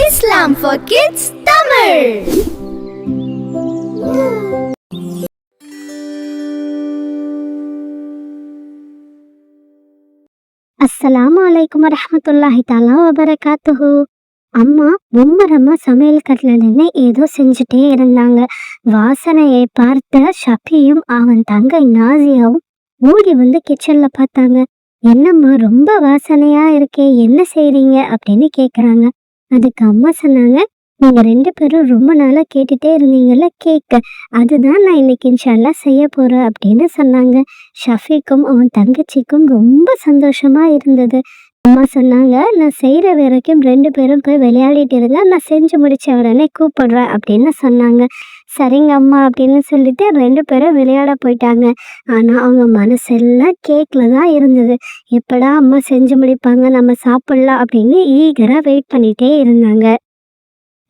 Islam for Kids Tamil. அஸ்ஸலாமு அலைக்கும் வரஹ்மத்துல்லாஹி தஆலா வபரகாத்துஹு. அம்மா மும்மரமா சமையல் கட்டுல நின்று ஏதோ செஞ்சுட்டே இருந்தாங்க. வாசனையை பார்த்த ஷஃபியும் அவன் தங்கை நாசியாவும் ஓடி வந்து கிச்சன்ல பார்த்தாங்க. என்னம்மா ரொம்ப வாசனையா இருக்கே, என்ன செய்றீங்க அப்படின்னு கேக்குறாங்க. அதுக்கு அம்மா சொன்னாங்க, நீங்க 2 பேரும் ரொம்ப நாளா கேட்டுட்டே இருந்தீங்கல்ல கேக்க, அதுதான் நான் இன்னைக்கு இன்ஷால்லா செய்ய போறேன் அப்படின்னு சொன்னாங்க. ஷஃபிக்கும் அவன் தங்கச்சிக்கும் ரொம்ப சந்தோஷமா இருந்தது. அம்மா சொன்னாங்க, நான் செய்யற வரைக்கும் 2 பேரும் போய் விளையாடிட்டு இருங்க, நான் செஞ்சு முடிச்ச உடனே கூப்பிடுறேன் அப்படின்னு சொன்னாங்க. சரிங்க அம்மா அப்படின்னு சொல்லிட்டு 2 பேரும் விளையாட போயிட்டாங்க. ஆனா அவங்க மனசெல்லாம் கேக்ல தான் இருந்தது. எப்படா அம்மா செஞ்சு முடிப்பாங்க, நம்ம சாப்பிடலாம் அப்படின்னு ஈகரா வெயிட் பண்ணிட்டே இருந்தாங்க.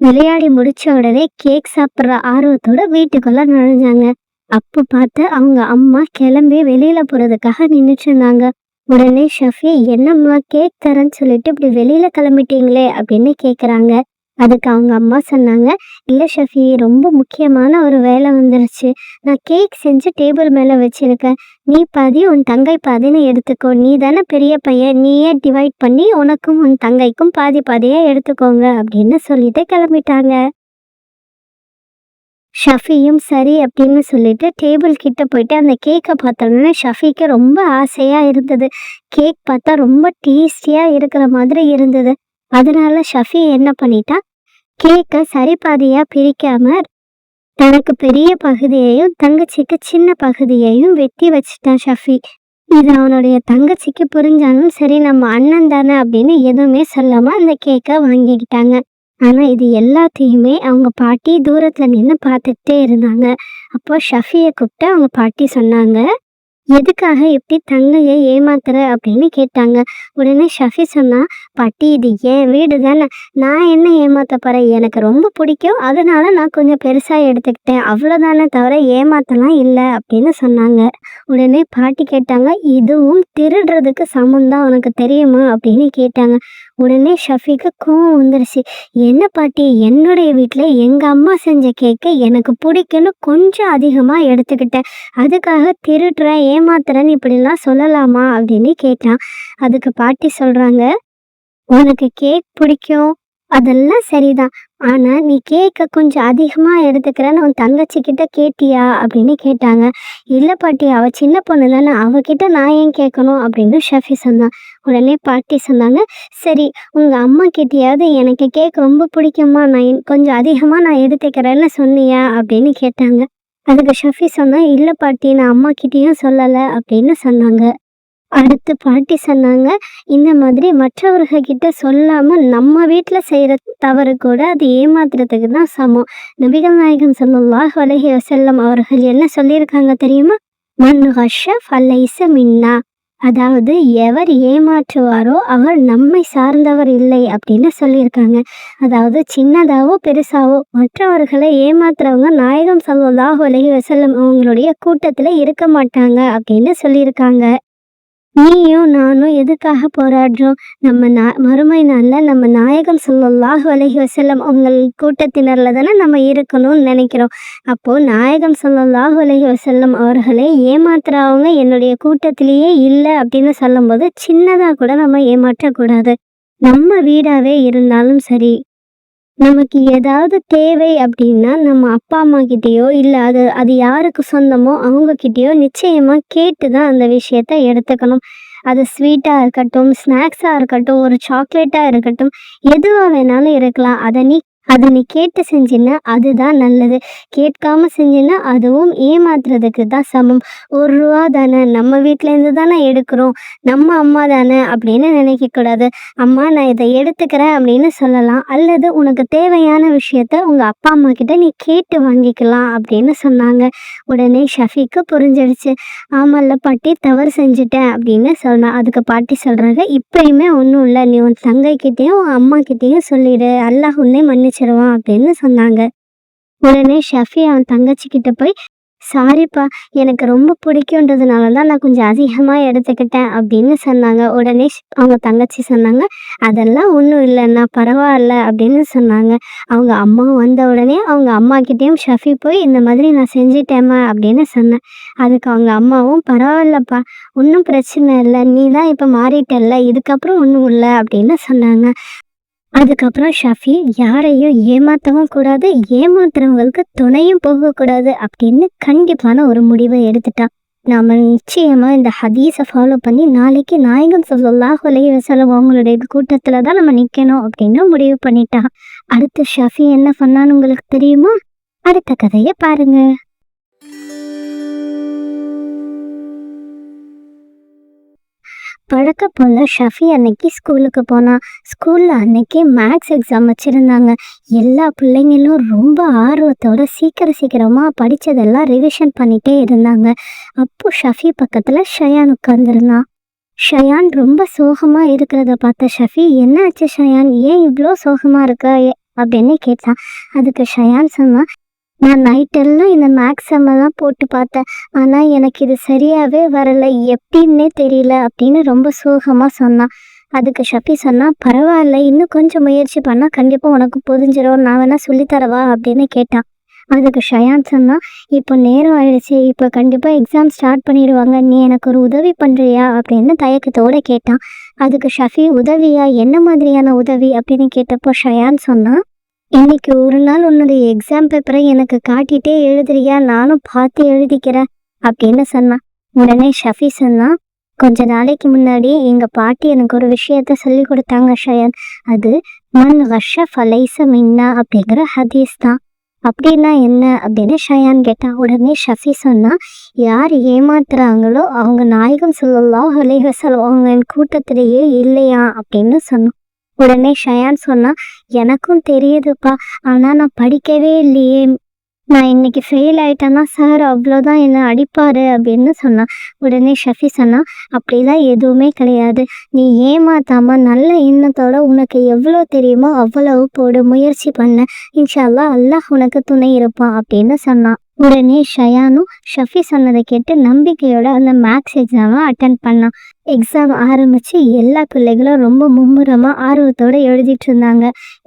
விளையாடி முடிச்ச உடனே கேக் சாப்பிட்ற ஆர்வத்தோட வீட்டுக்குள்ள நுழைஞ்சாங்க. அப்ப பார்த்து அவங்க அம்மா கிளம்பி வெளியில போறதுக்காக நின்றுட்டு இருந்தாங்க. உடனே ஷஃபி, என்னம்மா கேக் தரேன்னு சொல்லிட்டு இப்படி வெளியில கிளம்பிட்டீங்களே அப்படின்னு கேக்குறாங்க. அதுக்கு அவங்க அம்மா சொன்னாங்க, இல்ல ஷஃபி, ரொம்ப முக்கியமான ஒரு வேலை வந்துருச்சு. நான் கேக் செஞ்சு டேபிள் மேல வச்சிருக்கேன். நீ பாதி உன் தங்கை பாதின்னு எடுத்துக்கோ, நீ தானே பெரிய பையன், நீயே டிவைட் பண்ணி உனக்கும் உன் தங்கைக்கும் பாதி பாதியா எடுத்துக்கோங்க அப்படின்னு சொல்லிட்டு கிளம்பிட்டாங்க. ஷஃபியும் சரி அப்படின்னு சொல்லிட்டு டேபிள் கிட்ட போயிட்டு அந்த கேக்கை பார்த்தோன்னே ஷஃபிக்கு ரொம்ப ஆசையா இருந்தது. கேக் பார்த்தா ரொம்ப டேஸ்டியா இருக்கிற மாதிரி இருந்தது. அதனால ஷஃபி என்ன பண்ணிட்டா, கேக்கை சரி பாதியா பிரிக்காம தனக்கு பெரிய பகுதியையும் தங்கச்சிக்கு சின்ன பகுதியையும் வெட்டி வச்சுட்டான் ஷஃபி. இது அவனுடைய தங்கச்சிக்கு புரிஞ்சாலும் சரி, நம்ம அண்ணன் தானே அப்படின்னு எதுவுமே சொல்லாம அந்த கேக்கை வாங்கிக்கிட்டாங்க. ஆனா இது எல்லாத்தையுமே அவங்க பாட்டி தூரத்துல நின்று பார்த்துட்டே இருந்தாங்க. அப்போ ஷஃபியை கூப்பிட்டு அவங்க பாட்டி சொன்னாங்க, எதுக்காக இப்படி தங்கையை ஏமாத்துற அப்படின்னு கேட்டாங்க. உடனே ஷஃபி சொன்னா, பாட்டி இது என் வீடு தானே, நான் என்ன ஏமாத்த போறேன், எனக்கு ரொம்ப பிடிக்கும், அதனால நான் கொஞ்சம் பெருசா எடுத்துக்கிட்டேன், அவ்வளோதானே தவிர ஏமாத்தலாம் இல்லை அப்படின்னு சொன்னாங்க. உடனே பாட்டி கேட்டாங்க, இதுவும் திருடுறதுக்கு சமம் தான், உனக்கு தெரியுமா அப்படின்னு கேட்டாங்க. உடனே ஷஃபிக்கு கோவம் வந்துருச்சு. என்ன பாட்டி, என்னுடைய வீட்டில் எங்கள் அம்மா செஞ்ச கேக்கை எனக்கு பிடிக்குன்னு கொஞ்சம் அதிகமாக எடுத்துக்கிட்டேன், அதுக்காக திருடுறேன் ஏமாத்துறேன்னு இப்படிலாம் சொல்லலாமா அப்படின்னு கேட்டான். அதுக்கு பாட்டி சொல்கிறாங்க, உனக்கு கேக் பிடிக்கும் அதெல்லாம் சரிதான், ஆனால் நீ கேக்கை கொஞ்சம் அதிகமாக எடுத்துக்கிறேன்னு உன் தங்கச்சிக்கிட்ட கேட்டியா அப்படின்னு கேட்டாங்க. இல்லை பாட்டி, அவள் சின்ன பொண்ணு தானே, அவகிட்ட நான் ஏன் கேட்கணும் அப்படின்னு ஷஃபி சொன்னான். உடனே பாட்டி சொன்னாங்க, சரி உங்கள் அம்மா கிட்டேயாவது எனக்கு கேக் ரொம்ப பிடிக்குமா, நான் கொஞ்சம் அதிகமாக நான் எடுத்துக்கிறேன்னு சொன்னியா அப்படின்னு கேட்டாங்க. அதுக்கு ஷஃபி சொன்னா, இல்லை பாட்டி, நான் அம்மா கிட்டேயும் சொல்லலை அப்படின்னு சொன்னாங்க. அடுத்து பாட்டி சொன்னாங்க, இந்த மாதிரி மற்றவர்கள்கிட்ட சொல்லாமல் நம்ம வீட்டில் செய்கிற தவறு கூட அது ஏமாத்துறதுக்கு தான் சமம். நபிகள் நாயகம் ஸல்லல்லாஹு அலைஹி வஸல்லம் அவர்கள் என்ன சொல்லியிருக்காங்க தெரியுமா, மன் கஷ்ஷ ஃபலைஸ மின்னா, அதாவது எவர் ஏமாற்றுவாரோ அவர் நம்மை சார்ந்தவர் இல்லை அப்படின்னு சொல்லியிருக்காங்க. அதாவது சின்னதாவோ பெருசாவோ மற்றவர்களை ஏமாத்துறவங்க நாயகம் ஸல்லல்லாஹு அலைஹி வஸல்லம் அவங்களுடைய கூட்டத்தில் இருக்க மாட்டாங்க அப்படின்னு சொல்லியிருக்காங்க. நீயும் நானும் எதுக்காக போராடுறோம், நம்ம மறுமை நாளில் நம்ம நாயகம் ஸல்லல்லாஹு அலைஹி வஸல்லம் அவங்க கூட்டத்தினரில் தானே நம்ம இருக்கணும்னு நினைக்கிறோம். அப்போது நாயகம் ஸல்லல்லாஹு அலைஹி வஸல்லம் அவர்களை ஏமாத்துறவங்க என்னுடைய கூட்டத்திலேயே இல்லை அப்படின்னு சொல்லும்போது சின்னதாக கூட நம்ம ஏமாற்றக்கூடாது. நம்ம வீடாகவே இருந்தாலும் சரி, நமக்கு ஏதாவது தேவை அப்படின்னா நம்ம அப்பா அம்மா கிட்டேயோ இல்லை அது யாருக்கு சொந்தமோ அவங்கக்கிட்டேயோ நிச்சயமாக கேட்டு தான் அந்த விஷயத்த எடுத்துக்கணும். அது ஸ்வீட்டாக இருக்கட்டும், ஸ்நாக்ஸாக இருக்கட்டும், ஒரு சாக்லேட்டாக இருக்கட்டும், எதுவாக வேணாலும் இருக்கலாம். அதை நீ கேட்டு செஞ்சின்னா அதுதான் நல்லது. கேட்காம செஞ்சின்னா அதுவும் ஏமாத்துறதுக்கு தான் சமம். 1 ரூபா தானே, நம்ம வீட்டிலேருந்து தானே எடுக்கிறோம், நம்ம அம்மா தானே அப்படின்னு நினைக்கக்கூடாது. அம்மா நான் இதை எடுத்துக்கிறேன் அப்படின்னு சொல்லலாம். அல்லது உனக்கு தேவையான விஷயத்த உங்கள் அப்பா அம்மா கிட்ட நீ கேட்டு வாங்கிக்கலாம் அப்படின்னு சொன்னாங்க. உடனே ஷஃபிக்கு புரிஞ்சிடுச்சு. ஆமல்ல பாட்டி, தவறு செஞ்சுட்டேன் அப்படின்னு சொன்னான். அதுக்கு பாட்டி சொல்கிறாங்க, இப்பயுமே ஒன்றும் இல்லை, நீ உன் தங்கைக்கிட்டேயும் உன் அம்மா கிட்டேயும் சொல்லிடு, அல்லாஹ் உன்னை மன்னிச்சிருவான் அப்படின்னு சொன்னாங்க. உடனே ஷஃபி அவன் தங்கச்சிக்கிட்ட போய், சாரிப்பா, எனக்கு ரொம்ப பிடிக்குன்றதுனால தான் நான் கொஞ்சம் அதிகமா எடுத்துக்கிட்டேன் அப்படின்னு சொன்னாங்க. உடனே அவங்க தங்கச்சி சொன்னாங்க, "அதெல்லாம் ஒண்ணும் இல்லண்ணா, பரவால்ல" அப்படின்னு சொன்னாங்க. அவங்க அம்மா வந்த உடனே அவங்க அம்மாகிட்டயும் ஷஃபி போய், "இந்த மாதிரி நான் செஞ்சுட்டேம்மா" அப்படின்னு சொன்னேன். அதுக்கு அவங்க அம்மாவும், "பரவால்லப்பா, ஒண்ணும் பிரச்சனை இல்ல. நீ தான் இப்ப மாறிட்டல்ல, இதுக்கப்புறம் ஒண்ணும் இல்ல" அப்படின்னு சொன்னாங்க. அதுக்கப்புறம் ஷஃபி யாரையும் ஏமாத்தவும் கூடாது, ஏமாத்துறவங்களுக்கு துணையும் போகக்கூடாது அப்படின்னு கண்டிப்பான ஒரு முடிவை எடுத்துட்டா. நாம நிச்சயமா இந்த ஹதீஸை ஃபாலோ பண்ணி நாளைக்கு நாயகம் ஸல்லல்லாஹு அலைஹி வஸல்லம் அவங்களுடைய கூட்டத்துல தான் நம்ம நிக்கணும் அப்படின்னு முடிவு பண்ணிட்டா. அடுத்து ஷஃபி என்ன பண்ணான்னு உங்களுக்கு தெரியுமா? அடுத்த கதையை பாருங்க. பழக்க போல ஷஃபி அன்னைக்கு ஸ்கூலுக்கு போனா. ஸ்கூல்ல அன்னைக்கு மேக்ஸ் எக்ஸாம் வச்சிருந்தாங்க. எல்லா பிள்ளைங்களும் ரொம்ப ஆர்வத்தோட சீக்கிரமா படிச்சதெல்லாம் ரிவிஷன் பண்ணிட்டே இருந்தாங்க. அப்போ ஷஃபி பக்கத்துல ஷயான் உட்கார்ந்துருந்தான். ஷயான் ரொம்ப சோகமா இருக்கிறத பார்த்த ஷஃபி, "என்ன ஆச்சு ஷயான், ஏன் இவ்வளோ சோகமா இருக்க?" அப்படின்னு கேட்டான். அதுக்கு ஷயான் சொன்னா, "நான் நைட்டெல்லாம் இந்த மேக்ஸ் சம்மெல்லாம் போட்டு பார்த்தேன். ஆனால் எனக்கு இது சரியாகவே வரலை, எப்படின்னே தெரியல" அப்படின்னு ரொம்ப சோகமாக சொன்னான். அதுக்கு ஷஃபி சொன்னா, "பரவாயில்ல, இன்னும் கொஞ்சம் முயற்சி பண்ணால் கண்டிப்பாக உனக்கு புரிஞ்சிடும், நான் வேணால் சொல்லித்தரவா" அப்படின்னு கேட்டான். அதுக்கு ஷயான் சொன்னா, "இப்போ நேரம் ஆயிடுச்சு, இப்போ கண்டிப்பாக எக்ஸாம் ஸ்டார்ட் பண்ணிடுவாங்க, நீ எனக்கு ஒரு உதவி பண்ணுறியா" அப்படின்னு தயக்கத்தோடு கேட்டான். அதுக்கு ஷஃபி, "உதவியா? என்ன மாதிரியான உதவி?" அப்படின்னு கேட்டப்போ ஷயான் சொன்னா, "இன்னைக்கு ஒரு நாள் உன்னுடைய எக்ஸாம் பேப்பரை எனக்கு காட்டிட்டே எழுதுறியா? நானும் பார்த்து எழுதிக்கிறேன்" அப்படின்னு சொன்னான். உடனே ஷஃபி சொன்னா, "கொஞ்ச நாளைக்கு முன்னாடி எங்க பாட்டி எனக்கு ஒரு விஷயத்த சொல்லி கொடுத்தாங்க ஷயான். அது மன் கஷ்ஷ ஃபலைஸ மின்னா அப்படிங்கிற ஹதீஸ் தான்." "அப்படின்னா என்ன?" அப்படின்னு ஷயான் கேட்டான். உடனே ஷஃபி சொன்னா, "யார் ஏமாத்துறாங்களோ அவங்க நாயகம் ஸல்லல்லாஹு அலைஹி வஸல்லம் அவங்க கூட்டத்திலேயே இல்லையா" அப்படின்னு சொன்னான். உடனே ஷயான் சொன்னா, "எனக்கும் தெரியுதுப்பா, ஆனால் நான் படிக்கவே இல்லையே. நான் இன்னைக்கு ஃபெயில் ஆயிட்டேன்னா சார் அவ்வளோதான் என்னை அடிப்பாரு" அப்படின்னு சொன்னான். உடனே ஷஃபி சொன்னா, "அப்படிலாம் எதுவுமே கிடையாது. நீ ஏமாத்தாம நல்ல எண்ணத்தோட உனக்கு எவ்வளோ தெரியுமோ அவ்வளவு போடு, முயற்சி பண்ண. இன்ஷா அல்லாஹ் அல்லாஹ் உனக்கு துணை இருப்பான்" அப்படின்னு சொன்னான். உடனே ஷயானும் ஷஃபி சொன்னதை கேட்டு நம்பிக்கையோட அந்த மேக்ஸ் எக்ஸாமை அட்டன் பண்ணான். எக்ஸாம் ஆரம்பிச்சு எல்லா பிள்ளைகளும் ரொம்ப மும்முரமாக ஆர்வத்தோடு எழுதிட்டு இருந்தாங்க.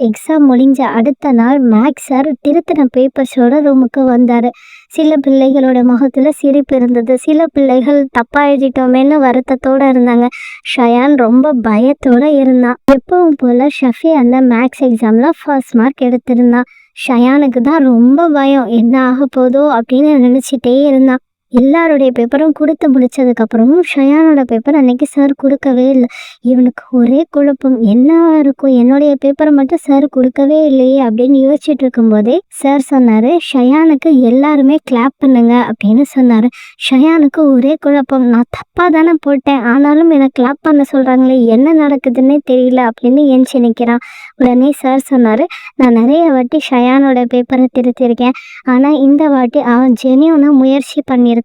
எக்ஸாம் முடிஞ்ச அடுத்த நாள் மேக்ஸ் சார் திருத்தின பேப்பர்ஸோட ரூமுக்கு வந்தார். சில பிள்ளைகளோட முகத்தில் சிரிப்பு இருந்தது, சில பிள்ளைகள் தப்பாக எழுதிட்டோமேன்னு வருத்தத்தோடு இருந்தாங்க. ஷயான் ரொம்ப பயத்தோடு இருந்தான். எப்பவும் போல் ஷஃபி அந்த மேக்ஸ் எக்ஸாமில் ஃபர்ஸ்ட் மார்க் எடுத்திருந்தான். ஷயானுக்கு தான் ரொம்ப பயம், என்ன ஆக போதோ அப்படின்னு நினச்சிட்டே இருந்தான். எல்லாருடைய பேப்பரும் கொடுத்து முடிச்சதுக்கப்புறமும் ஷயானோட பேப்பர் அன்னைக்கு சார் கொடுக்கவே இல்லை. இவனுக்கு ஒரே குழப்பம், என்னவா இருக்கும், என்னுடைய பேப்பரை மட்டும் சார் கொடுக்கவே இல்லையே அப்படின்னு யோசிச்சுட்டு இருக்கும்போதே சார் சொன்னார், "ஷயானுக்கு எல்லாருமே கிளாப் பண்ணுங்க" அப்படின்னு சொன்னார். ஷயானுக்கு ஒரே குழப்பம், நான் தப்பாக தானே போட்டேன், ஆனாலும் எனக்கு கிளாப் பண்ண சொல்கிறாங்களே, என்ன நடக்குதுன்னே தெரியல அப்படின்னு எஞ்சி நிற்கிறான். உடனே சார் சொன்னார், "நான் நிறைய வாட்டி ஷயானோட பேப்பரை திருத்திருக்கேன், ஆனால் இந்த வாட்டி அவன் ஜெனியூனாக முயற்சி பண்ணியிருக்கான்.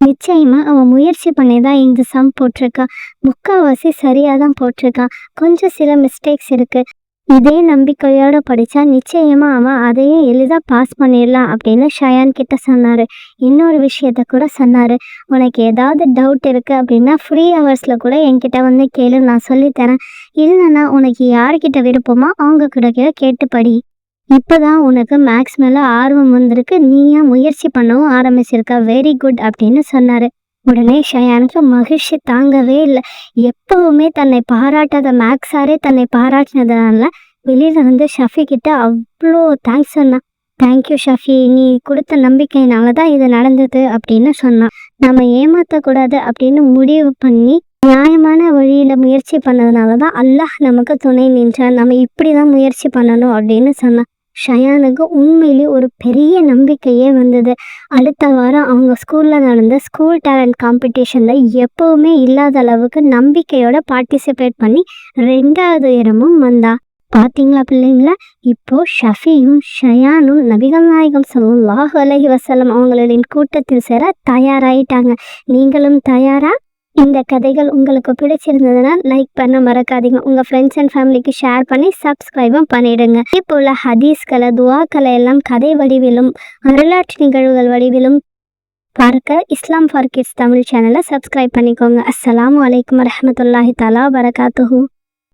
நிச்சயமா அவன் முயற்சி பண்ணி தான் இந்த சம் போட்டிருக்கான். முக்கால்வாசி சரியாக தான் போட்டிருக்கான். கொஞ்சம் சில மிஸ்டேக்ஸ் இருக்குது. இதே நம்பிக்கையோடு படித்தா நிச்சயமா அவன் அதையும் எளிதாக பாஸ் பண்ணிடலாம்" அப்படின்னு ஷயான் கிட்ட சொன்னார். இன்னொரு விஷயத்த கூட சொன்னார், "உனக்கு ஏதாவது டவுட் இருக்குது அப்படின்னா ஃப்ரீ ஹவர்ஸில் கூட என்கிட்ட வந்து கேளு, நான் சொல்லித்தரேன். இல்லைன்னா உனக்கு யார்கிட்ட விருப்பமோ அவங்க கிட்ட கேட்டு படி. இப்போதான் உனக்கு மேக்ஸ் மேலே ஆர்வம் வந்திருக்கு, நீயா முயற்சி பண்ணவும் ஆரம்பிச்சிருக்க, வெரி குட்" அப்படின்னு சொன்னார். உடனே ஷயானுக்கு மகிழ்ச்சி தாங்கவே இல்லை. எப்பவுமே தன்னை பாராட்டாத மேக்ஸ் சாரே தன்னை பாராட்டினதுனால வெளியில வந்து ஷஃபி கிட்ட அவ்வளோ தேங்க்ஸ் சொன்னான். "தேங்க்யூ ஷஃபி, நீ கொடுத்த நம்பிக்கையினால தான் இது நடந்தது" அப்படின்னு சொன்னான். நம்ம ஏமாற்றக்கூடாது அப்படின்னு முடிவு பண்ணி நியாயமான வழியில் முயற்சி பண்ணதுனால தான் அல்லாஹ் நமக்கு துணை நின்றான், நம்ம இப்படி தான் முயற்சி பண்ணணும் அப்படின்னு சொன்னான். ஷயானுக்கு உண்மையிலே ஒரு பெரிய நம்பிக்கையே வந்தது. அடுத்த வாரம் அவங்க ஸ்கூலில் நடந்த ஸ்கூல் டேலண்ட் காம்படிஷனில் எப்போவுமே இல்லாத அளவுக்கு நம்பிக்கையோட பார்ட்டிசிபேட் பண்ணி 2வது இடமும் வந்தா. பார்த்தீங்களா பிள்ளைங்களா, இப்போ ஷஃபியும் ஷயானும் நபிகள் நாயகம் ஸல்லல்லாஹு அலைஹி வஸல்லம் அவங்களின் கூட்டத்தில் சேர தயாராயிட்டாங்க. நீங்களும் தயாரா? இந்த கதைகள் உங்களுக்கு பிடிச்சிருந்ததுன்னா லைக் பண்ண மறக்காதீங்க. உங்கள் ஃப்ரெண்ட்ஸ் அண்ட் ஃபேமிலிக்கு ஷேர் பண்ணி சப்ஸ்கிரைபும் பண்ணிவிடுங்க. இப்போ உள்ள ஹதீஸ்களை, துவாக்களை எல்லாம் கதை வடிவிலும் வரலாற்று நிகழ்வுகள் வடிவிலும் பார்க்க இஸ்லாம் ஃபார் கிட்ஸ் தமிழ் சேனலை சப்ஸ்கிரைப் பண்ணிக்கோங்க. அஸ்ஸலாமு அலைக்கும் வரஹ்மத்துல்லாஹி தஆலா வபரகாத்துஹு.